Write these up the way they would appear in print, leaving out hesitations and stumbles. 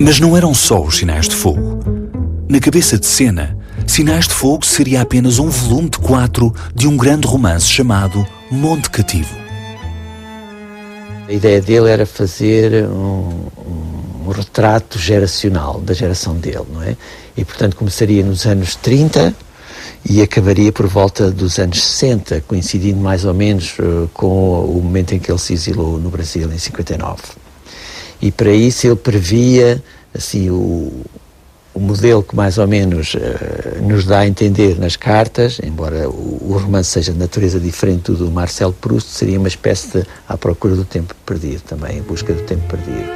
Mas não eram só os Sinais de Fogo. Na cabeça de Senna, Sinais de Fogo seria apenas um volume de 4 de um grande romance chamado Monte Cativo. A ideia dele era fazer um retrato geracional, da geração dele, não é? E, portanto, começaria nos anos 30 e acabaria por volta dos anos 60, coincidindo mais ou menos com o momento em que ele se exilou no Brasil, em 59. E para isso ele previa, assim, o modelo que mais ou menos nos dá a entender nas cartas, embora o romance seja de natureza diferente do Marcel Proust, seria uma espécie de À Procura do Tempo Perdido também, Em Busca do Tempo Perdido.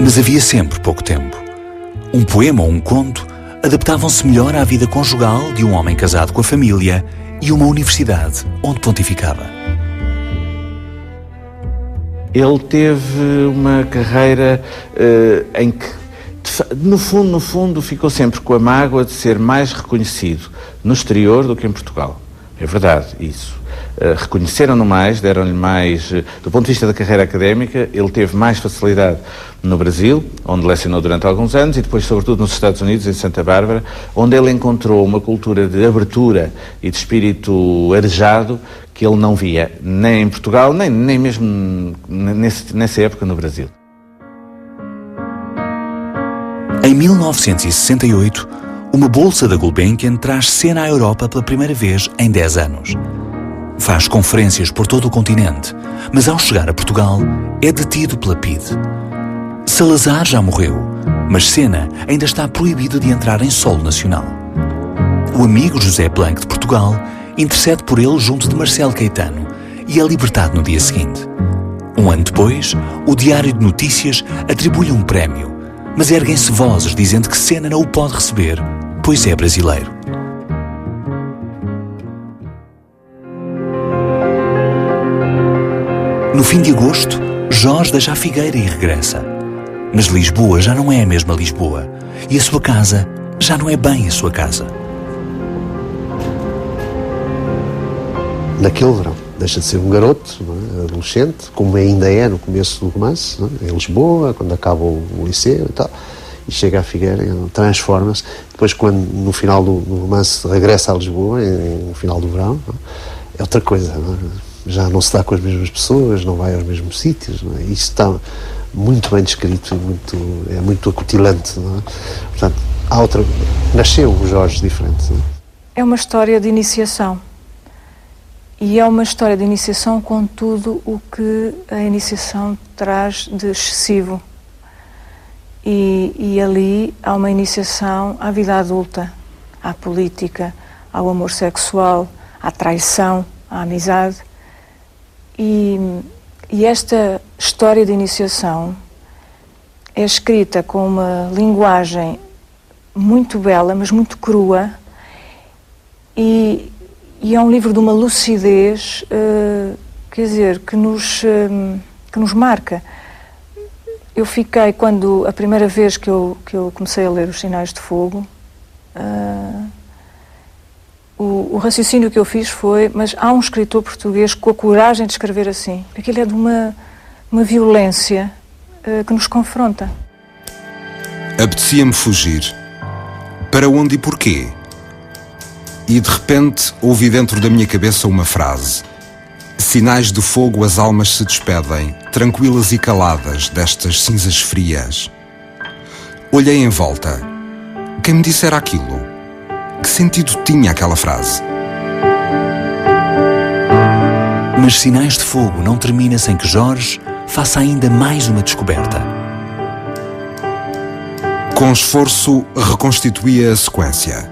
Mas havia sempre pouco tempo. Um poema ou um conto adaptavam-se melhor à vida conjugal de um homem casado com a família e uma universidade onde pontificava. Ele teve uma carreira em que, no fundo, ficou sempre com a mágoa de ser mais reconhecido no exterior do que em Portugal. É verdade, isso. Reconheceram-no mais, deram-lhe mais... Do ponto de vista da carreira académica, ele teve mais facilidade no Brasil, onde lecionou durante alguns anos, e depois, sobretudo, nos Estados Unidos, em Santa Bárbara, onde ele encontrou uma cultura de abertura e de espírito arejado que ele não via, nem em Portugal, nem mesmo nessa época no Brasil. Em 1968, uma bolsa da Gulbenkian traz Senna à Europa pela primeira vez em 10 anos. Faz conferências por todo o continente, mas ao chegar a Portugal é detido pela PIDE. Salazar já morreu, mas Senna ainda está proibido de entrar em solo nacional. O amigo José Blanco de Portugal intercede por ele junto de Marcelo Caetano e é libertado no dia seguinte. Um ano depois, o Diário de Notícias atribui-lhe um prémio, mas erguem-se vozes dizendo que Senna não o pode receber, pois é brasileiro. No fim de agosto, Jorge deixa a Figueira e regressa. Mas Lisboa já não é a mesma Lisboa e a sua casa já não é bem a sua casa. Naquele verão, deixa de ser um garoto, não é? Adolescente, como ainda é no começo do romance, não é? Em Lisboa, quando acaba o liceu e tal, e chega à Figueira, transforma-se. Depois, quando no final do romance regressa a Lisboa, no final do verão, não é? É outra coisa, não é? Já não se dá com as mesmas pessoas, não vai aos mesmos sítios, não é? Isso está muito bem descrito e é muito acutilante, não é? Portanto, nasceu um Jorge diferente, não é? É uma história de iniciação. E é uma história de iniciação com tudo o que a iniciação traz de excessivo. E ali há uma iniciação à vida adulta, à política, ao amor sexual, à traição, à amizade. E esta história de iniciação é escrita com uma linguagem muito bela, mas muito crua, e é um livro de uma lucidez, quer dizer, que nos marca. Eu fiquei, quando a primeira vez que eu comecei a ler Os Sinais de Fogo, o raciocínio que eu fiz foi, mas há um escritor português com a coragem de escrever assim. Aquilo é de uma violência que nos confronta. Apetecia-me fugir. Para onde e porquê? E de repente ouvi dentro da minha cabeça uma frase. Sinais de fogo as almas se despedem, tranquilas e caladas destas cinzas frias. Olhei em volta. Quem me dissera aquilo? Que sentido tinha aquela frase? Mas Sinais de Fogo não termina sem que Jorge faça ainda mais uma descoberta. Com esforço, reconstituía a sequência.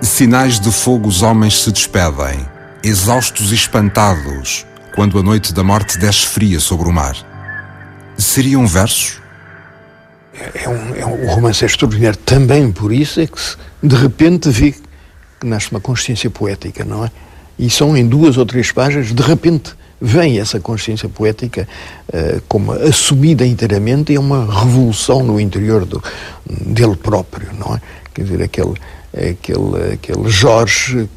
Sinais de fogo os homens se despedem, exaustos e espantados, quando a noite da morte desce fria sobre o mar. Seriam versos? O romance é extraordinário. Também por isso é que de repente vi que nasce uma consciência poética, não é? E são em 2 ou 3 páginas, de repente vem essa consciência poética como assumida inteiramente, e é uma revolução no interior dele próprio, não é? Quer dizer, aquele Jorge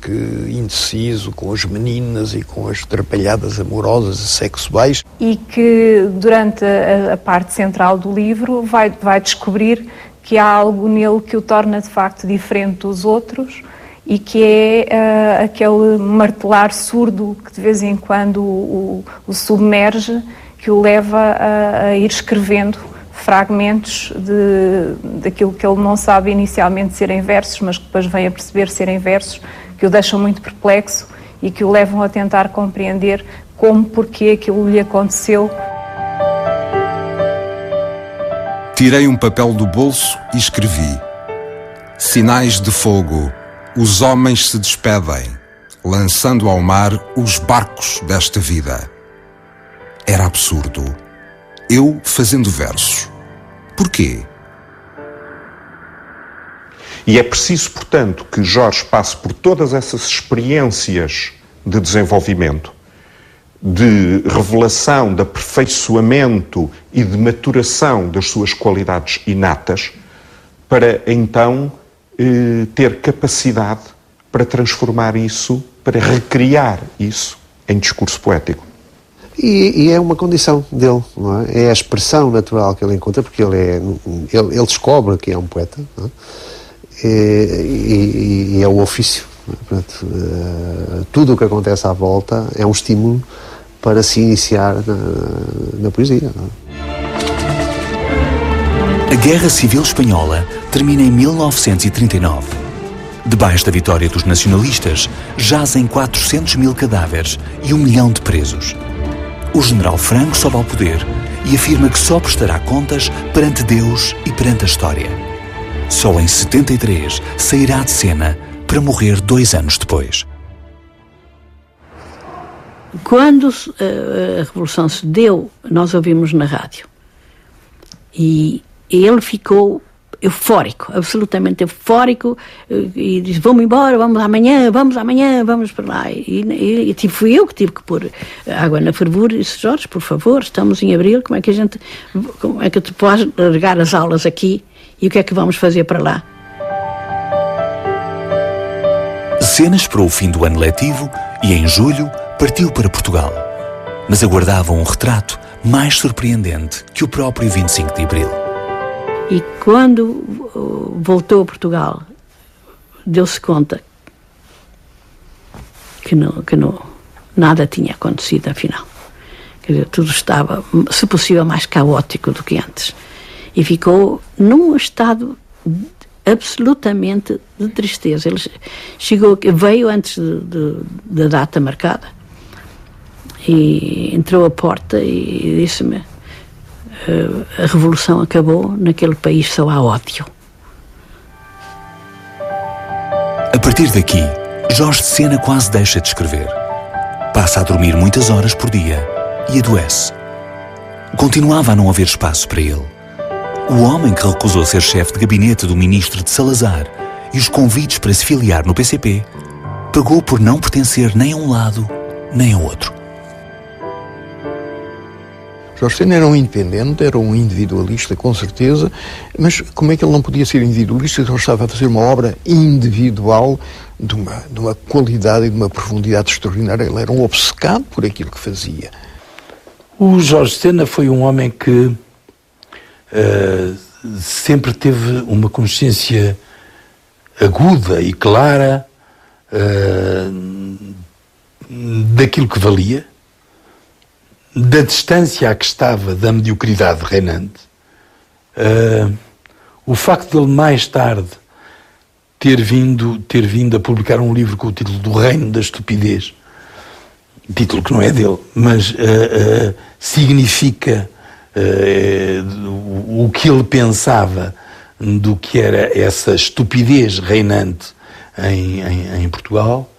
indeciso com as meninas e com as trapalhadas amorosas e sexuais. E que durante a parte central do livro vai descobrir que há algo nele que o torna de facto diferente dos outros, e que é aquele martelar surdo que de vez em quando o submerge, que o leva a ir escrevendo fragmentos daquilo que ele não sabe inicialmente serem versos, mas que depois vem a perceber serem versos, que o deixam muito perplexo e que o levam a tentar compreender porque aquilo lhe aconteceu. Tirei um papel do bolso e escrevi: sinais de fogo, os homens se despedem, lançando ao mar os barcos desta vida. Era absurdo. Eu fazendo versos. Porquê? E é preciso, portanto, que Jorge passe por todas essas experiências de desenvolvimento, de revelação, de aperfeiçoamento e de maturação das suas qualidades inatas, para então ter capacidade para transformar isso, para recriar isso em discurso poético. E é uma condição dele, não é? É a expressão natural que ele encontra, porque ele descobre que é um poeta, não é? E é o ofício. Portanto, tudo o que acontece à volta é um estímulo para se iniciar na poesia, não é? A Guerra Civil Espanhola termina em 1939. Debaixo da vitória dos nacionalistas, jazem 400 mil cadáveres e 1 milhão de presos. O general Franco sobe ao poder e afirma que só prestará contas perante Deus e perante a história. Só em 73 sairá de cena para morrer 2 anos depois. Quando a Revolução se deu, nós ouvimos na rádio. E ele ficou eufórico, absolutamente eufórico, e disse: vamos embora, vamos amanhã, vamos para lá. E fui eu que tive que pôr água na fervura e disse: Jorge, por favor, estamos em abril, como é que tu podes largar as aulas aqui e o que é que vamos fazer para lá? Sena esperou o fim do ano letivo e em julho partiu para Portugal. Mas aguardava um retrato mais surpreendente que o próprio 25 de abril. E quando voltou a Portugal, deu-se conta que nada tinha acontecido, afinal. Quer dizer, tudo estava, se possível, mais caótico do que antes. E ficou num estado absolutamente de tristeza. Ele veio antes da data marcada e entrou à porta e disse-me: a revolução acabou, naquele país só há ódio. A partir daqui, Jorge de Sena quase deixa de escrever. Passa a dormir muitas horas por dia e adoece. Continuava a não haver espaço para ele. O homem que recusou ser chefe de gabinete do ministro de Salazar e os convites para se filiar no PCP, pagou por não pertencer nem a um lado nem ao outro. Jorge Sena era um independente, era um individualista, com certeza, mas como é que ele não podia ser individualista se ele estava a fazer uma obra individual de uma qualidade e de uma profundidade extraordinária? Ele era um obcecado por aquilo que fazia. O Jorge Sena foi um homem que sempre teve uma consciência aguda e clara daquilo que valia, da distância a que estava da mediocridade reinante. O facto de ele mais tarde ter vindo a publicar um livro com o título do Reino da Estupidez, título que não é dele, mas significa o que ele pensava do que era essa estupidez reinante em Portugal.